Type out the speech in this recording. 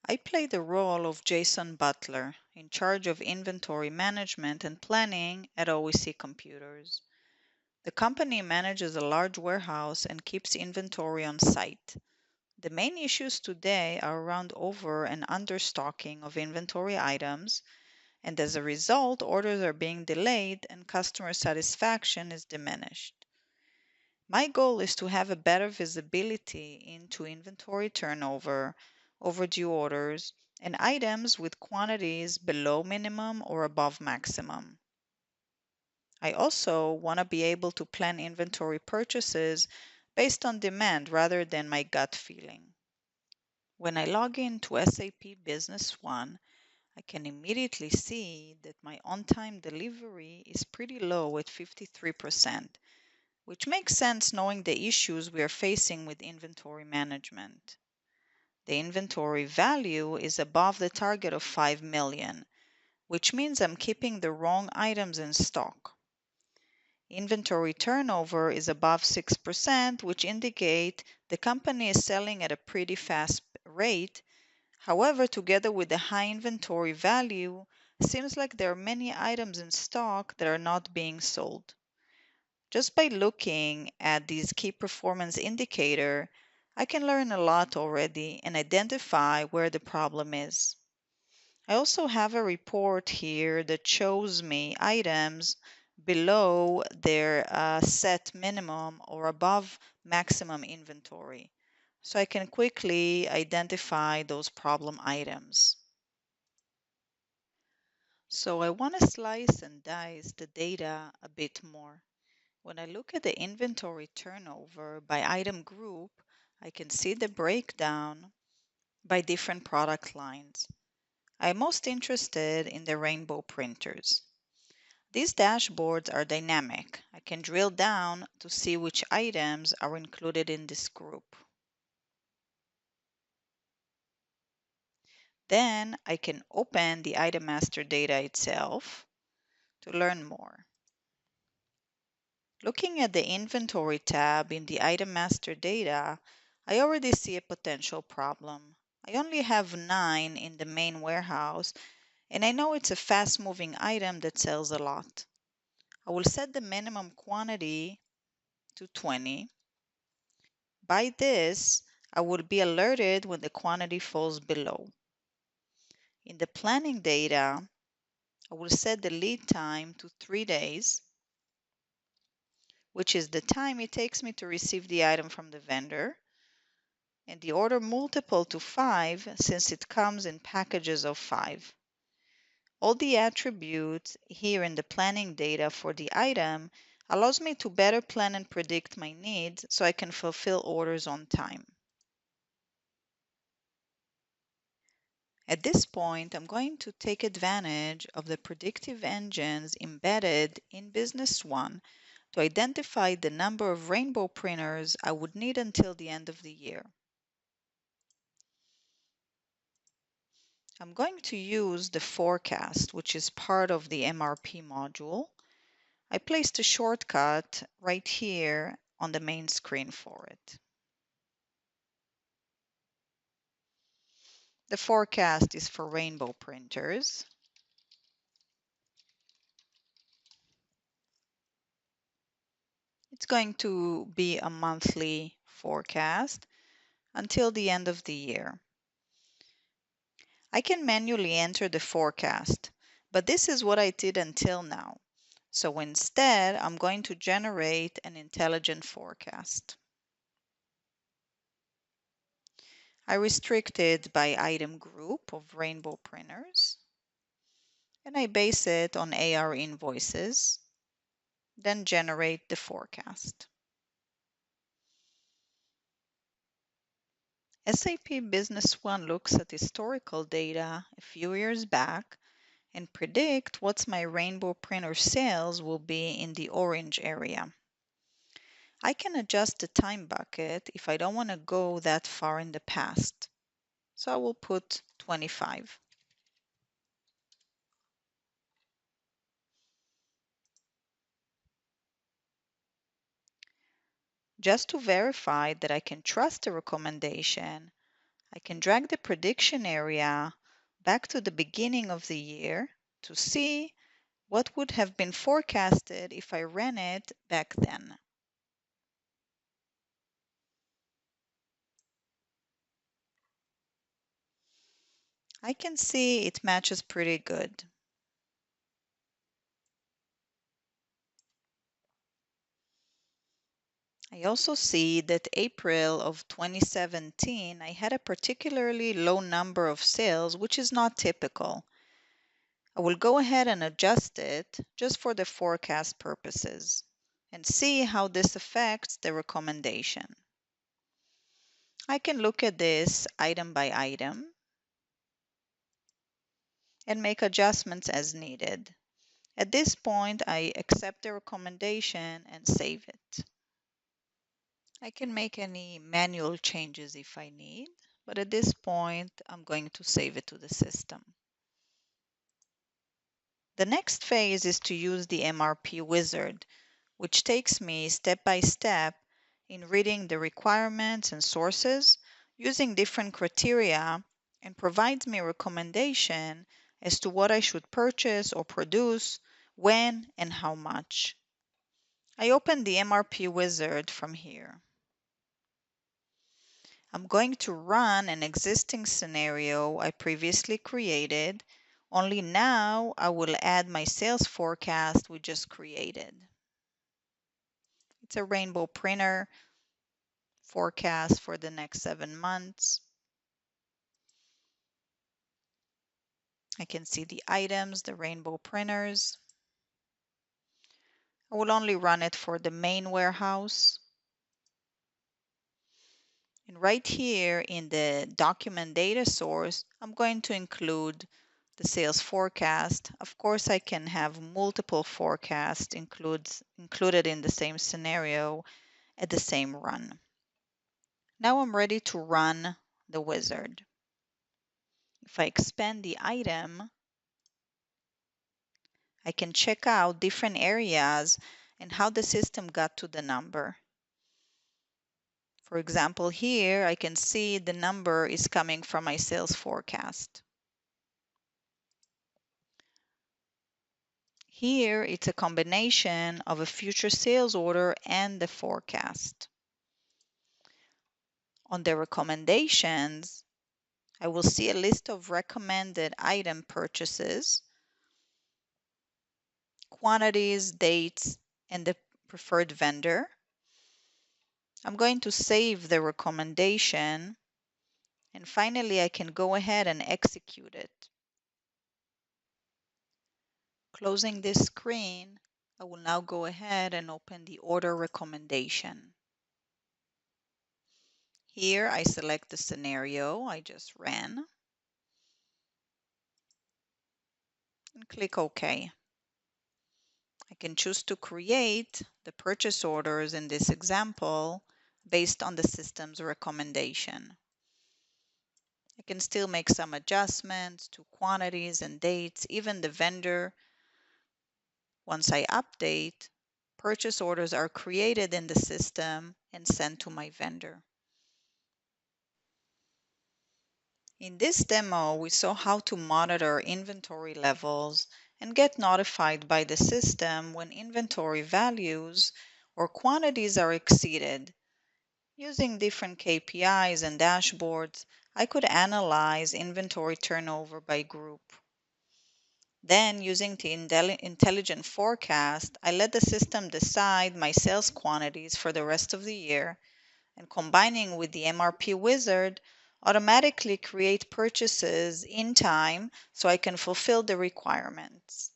I play the role of Jason Butler, in charge of inventory management and planning at OEC Computers. The company manages a large warehouse and keeps inventory on site. The main issues today are around over and understocking of inventory items, and as a result, orders are being delayed and customer satisfaction is diminished. My goal is to have a better visibility into inventory turnover, overdue orders, and items with quantities below minimum or above maximum. I also want to be able to plan inventory purchases based on demand rather than my gut feeling. When I log into SAP Business One, I can immediately see that my on time delivery is pretty low at 53%, which makes sense knowing the issues we are facing with inventory management. The inventory value is above the target of 5 million, which means I'm keeping the wrong items in stock. Inventory turnover is above 6%, which indicate the company is selling at a pretty fast rate. However, together with the high inventory value, seems like there are many items in stock that are not being sold. Just by looking at these key performance indicator, I can learn a lot already and identify where the problem is. I also have a report here that shows me items below their set minimum or above maximum inventory, so I can quickly identify those problem items. So I want to slice and dice the data a bit more. When I look at the inventory turnover by item group, I can see the breakdown by different product lines. I'm most interested in the rainbow printers. These dashboards are dynamic. I can drill down to see which items are included in this group. Then I can open the item master data itself to learn more. Looking at the inventory tab in the item master data, I already see a potential problem. I only have 9 in the main warehouse, and I know it's a fast moving item that sells a lot. I will set the minimum quantity to 20. By this, I will be alerted when the quantity falls below. In the planning data, I will set the lead time to 3 days, which is the time it takes me to receive the item from the vendor, and the order multiple to 5 since it comes in packages of 5. All the attributes here in the planning data for the item allows me to better plan and predict my needs so I can fulfill orders on time. At this point, I'm going to take advantage of the predictive engines embedded in Business One to identify the number of rainbow printers I would need until the end of the year. I'm going to use the forecast, which is part of the MRP module. I placed a shortcut right here on the main screen for it. The forecast is for rainbow printers. It's going to be a monthly forecast until the end of the year. I can manually enter the forecast, but this is what I did until now. So instead, I'm going to generate an intelligent forecast. I restrict it by item group of rainbow printers, and I base it on AR invoices, then generate the forecast. SAP Business One looks at historical data a few years back and predict what my rainbow printer sales will be in the orange area. I can adjust the time bucket if I don't want to go that far in the past. So I will put 25. Just to verify that I can trust the recommendation, I can drag the prediction area back to the beginning of the year to see what would have been forecasted if I ran it back then. I can see it matches pretty good. I also see that April of 2017, I had a particularly low number of sales, which is not typical. I will go ahead and adjust it just for the forecast purposes and see how this affects the recommendation. I can look at this item by item and make adjustments as needed. At this point, I accept the recommendation and save it. I can make any manual changes if I need, but at this point, I'm going to save it to the system. The next phase is to use the MRP wizard, which takes me step by step in reading the requirements and sources using different criteria and provides me a recommendation as to what I should purchase or produce, when, and how much. I open the MRP wizard from here. I'm going to run an existing scenario I previously created, only now I will add my sales forecast we just created. It's a rainbow printer forecast for the next 7 months. I can see the items, the rainbow printers. I will only run it for the main warehouse. And right here in the document data source, I'm going to include the sales forecast. Of course, I can have multiple forecasts included in the same scenario at the same run. Now I'm ready to run the wizard. If I expand the item, I can check out different areas and how the system got to the number. For example, here I can see the number is coming from my sales forecast. Here it's a combination of a future sales order and the forecast. On the recommendations, I will see a list of recommended item purchases, quantities, dates, and the preferred vendor. I'm going to save the recommendation, and finally I can go ahead and execute it. Closing this screen, I will now go ahead and open the order recommendation. Here I select the scenario I just ran and click OK. I can choose to create the purchase orders in this example based on the system's recommendation. I can still make some adjustments to quantities and dates, even the vendor. Once I update, purchase orders are created in the system and sent to my vendor. In this demo, we saw how to monitor inventory levels and get notified by the system when inventory values or quantities are exceeded. Using different KPIs and dashboards, I could analyze inventory turnover by group. Then, using the intelligent forecast, I let the system decide my sales quantities for the rest of the year, and combining with the MRP wizard, automatically create purchases in time so I can fulfill the requirements.